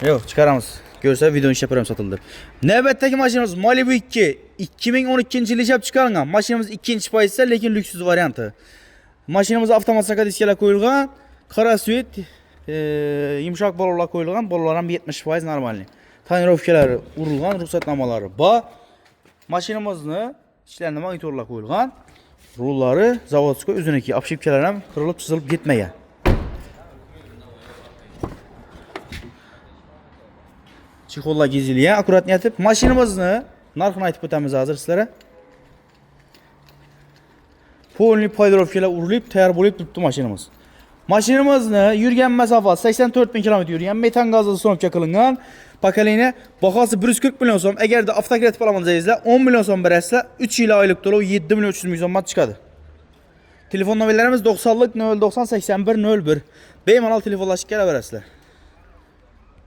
Yok, çıkaramiz. Görse videoni ishlab beramiz sotildi. Navbatdagi mashinamiz Malibu 2 2012-yilda ishlab chiqarilgan. Mashinamiz ikkinchi pozitsiyada, lekin lyuksiz varianti. Mashinamizda avtomat saka diskalar qo'yilgan, qora svet, yumshoq bolalar qo'yilgan, bolalar ham 70% normalniy. Tonirovkalari urilgan, ruxsatnomalari bor. Mashinamizni ishlarni monitorlar qo'yilgan. Rullari zavodskiy o'ziniki, obshipkalar ham qirilib chizilib ketmagan. Chexollar gezilgan, akkuratni yetib, mashinamizni narxini aytib o'tamiz hozir sizlarga. Polni paydirovkalar urilib, tayyor bo'lib turibdi mashinamiz. Mashinamizni yurgan masofasi 84 000 kilometr yurgan, metan gazli uстановка qilingan. Pokoleniya bahosi 140 million so'm. Agarda avtokredit olaman deysizlar, 10 million so'm berasizlar, 3 yil oylik to'lov 7 million 300 ming so'm chiqadi. Telefon nomerlarimiz 90 090 81 01. Bemalol telefonlashib kelaverasizlar.